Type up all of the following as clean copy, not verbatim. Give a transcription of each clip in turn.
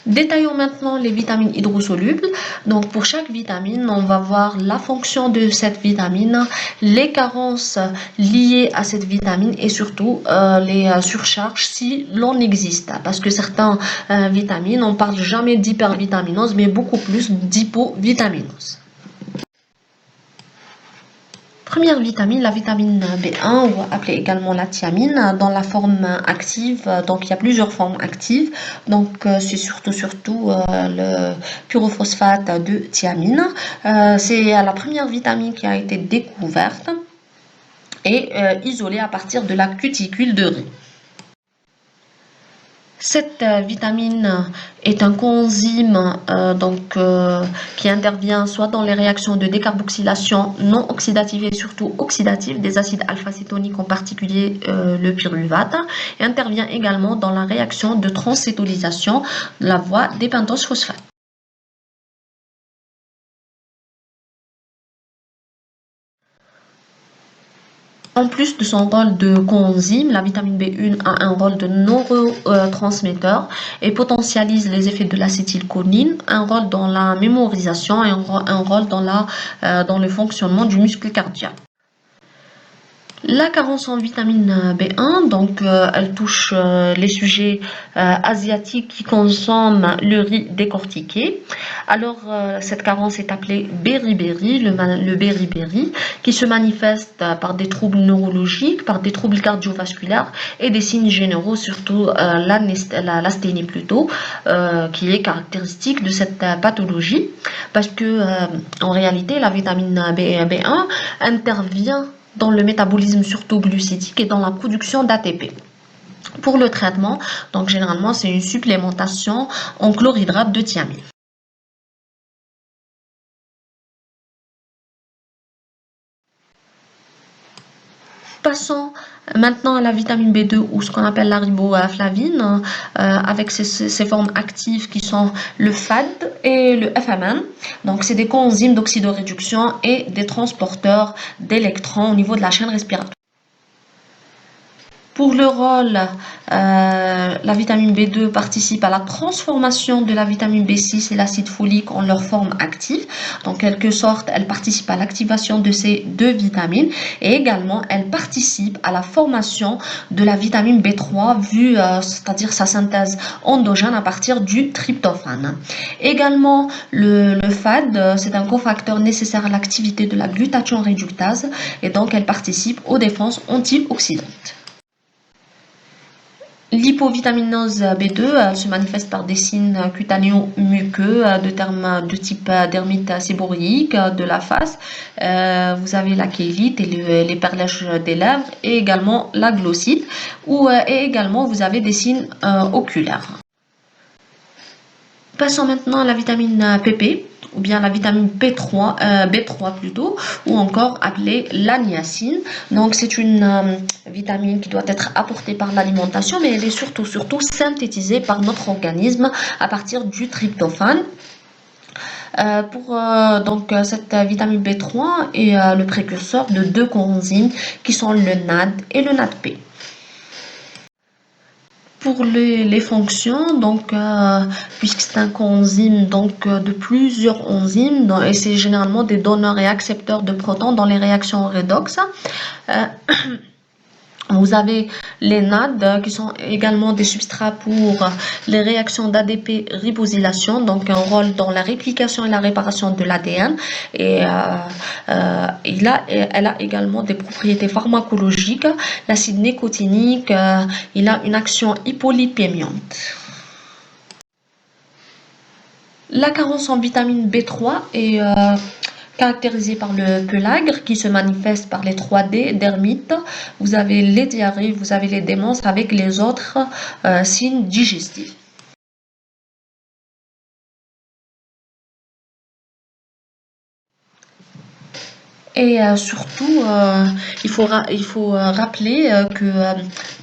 Détaillons maintenant les vitamines hydrosolubles. Donc pour chaque vitamine, on va voir la fonction de cette vitamine, les carences liées à cette vitamine et surtout les surcharges si l'on existe. Parce que certaines vitamines, on parle jamais d'hypervitaminose, mais beaucoup plus d'hypovitaminose. Première vitamine, la vitamine B1, ou appelée également la thiamine, dans la forme active. Donc il y a plusieurs formes actives. Donc c'est surtout le pyrophosphate de thiamine. C'est la première vitamine qui a été découverte et isolée à partir de la cuticule de riz. Cette vitamine est un coenzyme qui intervient soit dans les réactions de décarboxylation non oxydative et surtout oxydative des acides alpha-cétoniques, en particulier le pyruvate, et intervient également dans la réaction de transcétolisation de la voie des pentoses phosphates. En plus de son rôle de coenzyme, la vitamine B1 a un rôle de neurotransmetteur et potentialise les effets de l'acétylcholine, un rôle dans la mémorisation et un rôle dans le fonctionnement du muscle cardiaque. La carence en vitamine B1, donc elle touche les sujets asiatiques qui consomment le riz décortiqué. Alors cette carence est appelée beriberi, le beriberi, qui se manifeste par des troubles neurologiques, par des troubles cardiovasculaires et des signes généraux, surtout l'asthénie plutôt, qui est caractéristique de cette pathologie, parce que en réalité la vitamine B1 intervient dans le métabolisme surtout glucidique et dans la production d'ATP. Pour le traitement, donc généralement c'est une supplémentation en chlorhydrate de thiamine. Passons maintenant à la vitamine B2 ou ce qu'on appelle la riboflavine avec ses formes actives qui sont le FAD et le FMN. Donc c'est des coenzymes d'oxydoréduction et des transporteurs d'électrons au niveau de la chaîne respiratoire. Pour le rôle, la vitamine B2 participe à la transformation de la vitamine B6 et l'acide folique en leur forme active. Donc, en quelque sorte, elle participe à l'activation de ces deux vitamines et également, elle participe à la formation de la vitamine B3, c'est-à-dire sa synthèse endogène à partir du tryptophane. Également, le FAD, c'est un cofacteur nécessaire à l'activité de la glutathion réductase et donc, elle participe aux défenses antioxydantes. L'hypovitaminose B2 se manifeste par des signes cutanéo-muqueux de type dermite séborrhéique de la face. Vous avez la chélite et les perlèches des lèvres et également la glossite. Et également vous avez des signes oculaires. Passons maintenant à la vitamine PP, ou bien la vitamine B3 plutôt, ou encore appelée la niacine. Donc c'est une vitamine qui doit être apportée par l'alimentation, mais elle est surtout synthétisée par notre organisme à partir du tryptophane. Cette vitamine B3 est le précurseur de deux coenzymes qui sont le NAD et le NADP. Pour les fonctions, puisque c'est un coenzyme de plusieurs enzymes, et c'est généralement des donneurs et accepteurs de protons dans les réactions redox. Vous avez les NAD qui sont également des substrats pour les réactions d'ADP ribosylation, donc un rôle dans la réplication et la réparation de l'ADN. Et elle a également des propriétés pharmacologiques. L'acide nicotinique, il a une action hypolipémiante. La carence en vitamine B3 est caractérisée par le peulagre qui se manifeste par les 3D dermite. Vous avez les diarrhées, vous avez les démences avec les autres signes digestifs. Et surtout, il faut rappeler que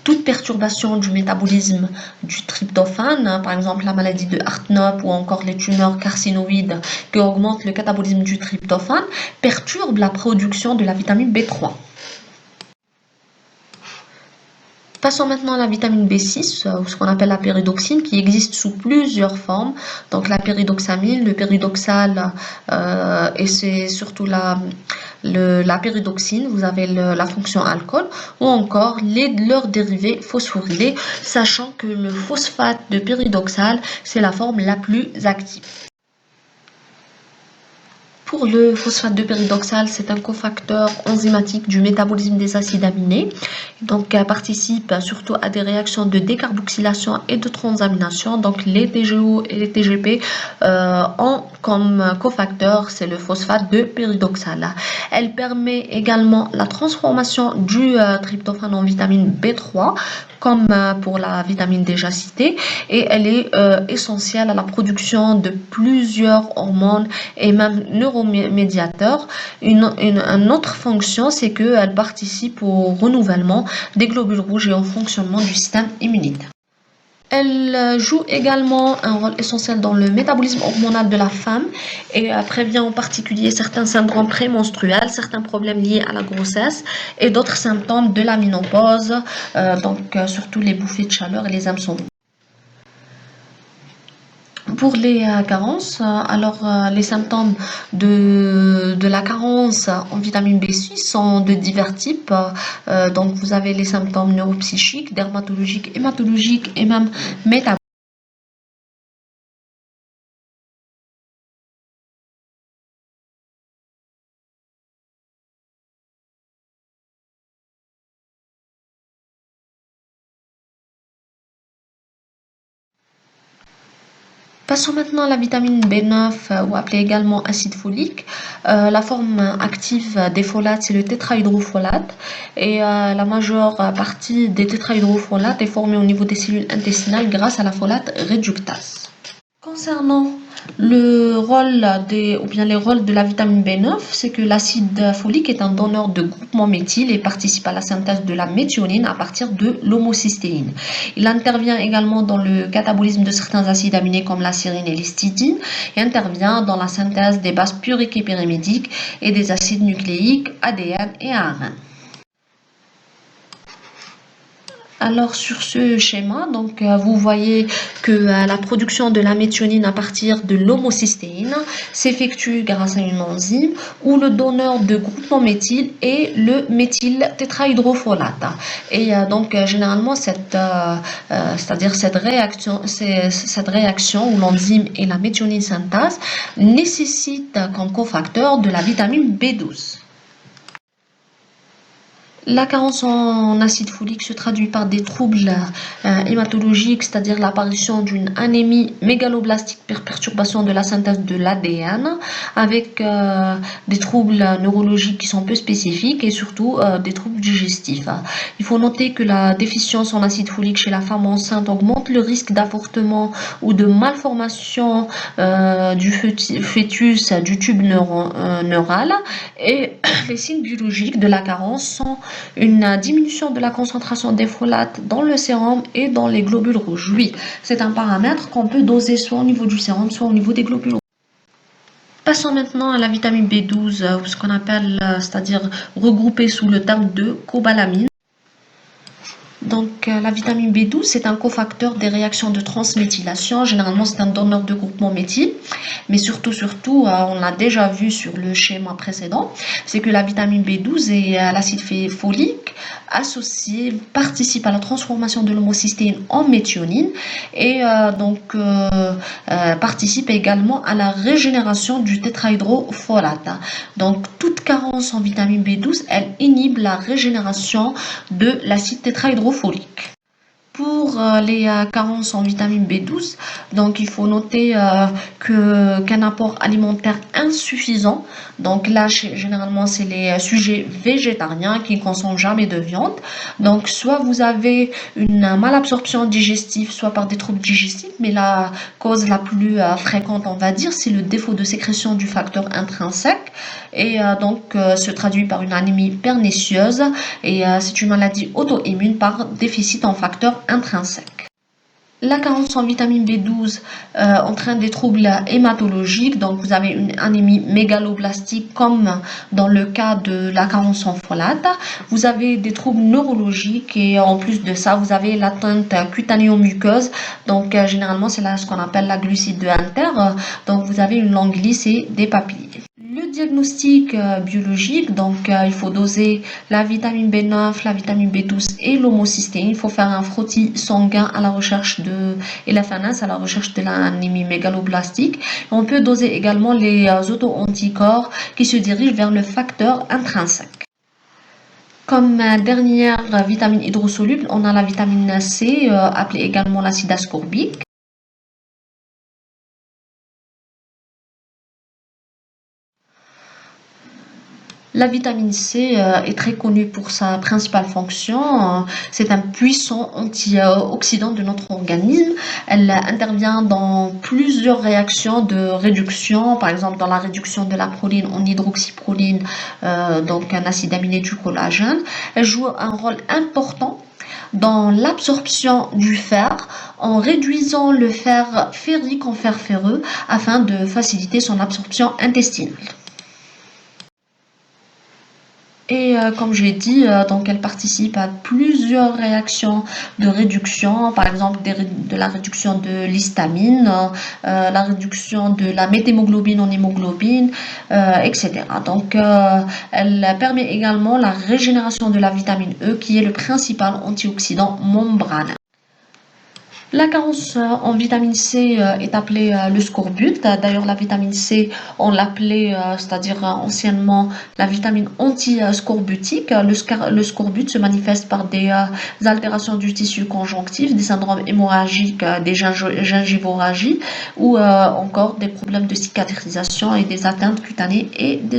toute perturbation du métabolisme du tryptophane, par exemple la maladie de Hartnup ou encore les tumeurs carcinoïdes qui augmentent le catabolisme du tryptophane, perturbe la production de la vitamine B3. Passons maintenant à la vitamine B6, ou ce qu'on appelle la pyridoxine, qui existe sous plusieurs formes. Donc la pyridoxamine, le pyridoxal, et c'est surtout la pyridoxine, vous avez la fonction alcool, ou encore leurs dérivés phosphorylés, sachant que le phosphate de pyridoxal, c'est la forme la plus active. Pour le phosphate de pyridoxal, c'est un cofacteur enzymatique du métabolisme des acides aminés. Donc, participe surtout à des réactions de décarboxylation et de transamination. Donc, les TGO et les TGP ont comme cofacteur, c'est le phosphate de pyridoxal. Elle permet également la transformation du tryptophane en vitamine B3, comme pour la vitamine déjà citée, et elle est essentielle à la production de plusieurs hormones et même neuromédiateurs. Une autre fonction, c'est qu'elle participe au renouvellement des globules rouges et au fonctionnement du système immunitaire. Elle joue également un rôle essentiel dans le métabolisme hormonal de la femme et prévient en particulier certains syndromes prémenstruels, certains problèmes liés à la grossesse et d'autres symptômes de la ménopause, surtout les bouffées de chaleur et les hameçons. Pour les carences, les symptômes de la carence en vitamine B6 sont de divers types. Donc, vous avez les symptômes neuropsychiques, dermatologiques, hématologiques et même métaboliques. Passons maintenant à la vitamine B9, ou appelée également acide folique. La forme active des folates, c'est le tétrahydrofolate. Et la majeure partie des tétrahydrofolates est formée au niveau des cellules intestinales grâce à la folate réductase. Concernant les rôles de la vitamine B9, c'est que l'acide folique est un donneur de groupement méthyle et participe à la synthèse de la méthionine à partir de l'homocystéine. Il intervient également dans le catabolisme de certains acides aminés comme la sérine et l'histidine et intervient dans la synthèse des bases puriques et pyrimédiques et des acides nucléiques ADN et ARN. Alors sur ce schéma, vous voyez que la production de la méthionine à partir de l'homocystéine s'effectue grâce à une enzyme où le donneur de groupement méthyle est le méthyle tétrahydrofolate. Et généralement cette réaction où l'enzyme et la méthionine synthase nécessite comme cofacteur de la vitamine B12. La carence en acide folique se traduit par des troubles hématologiques, c'est-à-dire l'apparition d'une anémie mégaloblastique par perturbation de la synthèse de l'ADN, avec des troubles neurologiques qui sont peu spécifiques et surtout des troubles digestifs. Il faut noter que la déficience en acide folique chez la femme enceinte augmente le risque d'avortement ou de malformation du fœtus du tube neural, et les signes biologiques de la carence sont une diminution de la concentration des folates dans le sérum et dans les globules rouges. Oui, c'est un paramètre qu'on peut doser soit au niveau du sérum, soit au niveau des globules rouges. Passons maintenant à la vitamine B12, ce qu'on appelle, c'est-à-dire regroupée sous le terme de cobalamine. Donc, la vitamine B12, c'est un cofacteur des réactions de transméthylation. Généralement, c'est un donneur de groupement méthyle. Mais surtout, on l'a déjà vu sur le schéma précédent, c'est que la vitamine B12 et l'acide folique associés participent à la transformation de l'homocystéine en méthionine et participent également à la régénération du tétrahydrofolate. Donc, toute carence en vitamine B12, elle inhibe la régénération de l'acide tétrahydrofolique. Pour les carences en vitamine B12, donc il faut noter qu'un apport alimentaire insuffisant, donc là généralement c'est les sujets végétariens qui ne consomment jamais de viande, donc soit vous avez une malabsorption digestive, soit par des troubles digestifs, mais la cause la plus fréquente, on va dire, c'est le défaut de sécrétion du facteur intrinsèque et se traduit par une anémie pernicieuse et c'est une maladie auto-immune par déficit en facteur intrinsèque. La carence en vitamine B12 entraîne des troubles hématologiques, donc vous avez une anémie mégaloblastique comme dans le cas de la carence en folate. Vous avez des troubles neurologiques et en plus de ça, vous avez l'atteinte cutanéo-muqueuse, donc généralement c'est là ce qu'on appelle la glucide inter, donc vous avez une longue glissée des papilles. Le diagnostic biologique, donc il faut doser la vitamine B9, la vitamine B12 et l'homocystéine. Il faut faire un frottis sanguin à la recherche de et la FNS à la recherche de l'anémie mégaloblastique. On peut doser également les auto-anticorps qui se dirigent vers le facteur intrinsèque. Comme dernière vitamine hydrosoluble, on a la vitamine C, appelée également l'acide ascorbique. La vitamine C est très connue pour sa principale fonction. C'est un puissant antioxydant de notre organisme. Elle intervient dans plusieurs réactions de réduction, par exemple dans la réduction de la proline en hydroxyproline, donc un acide aminé du collagène. Elle joue un rôle important dans l'absorption du fer en réduisant le fer ferrique en fer ferreux afin de faciliter son absorption intestinale. Et comme j'ai dit, donc elle participe à plusieurs réactions de réduction, par exemple de la réduction de l'histamine, la réduction de la méthémoglobine en hémoglobine, etc. Donc elle permet également la régénération de la vitamine E qui est le principal antioxydant membraneux. La carence en vitamine C est appelée le scorbut. D'ailleurs, la vitamine C, on l'appelait, c'est-à-dire anciennement, la vitamine anti-scorbutique. Le scorbut se manifeste par des altérations du tissu conjonctif, des syndromes hémorragiques, des gingivorragies ou encore des problèmes de cicatrisation et des atteintes cutanées et des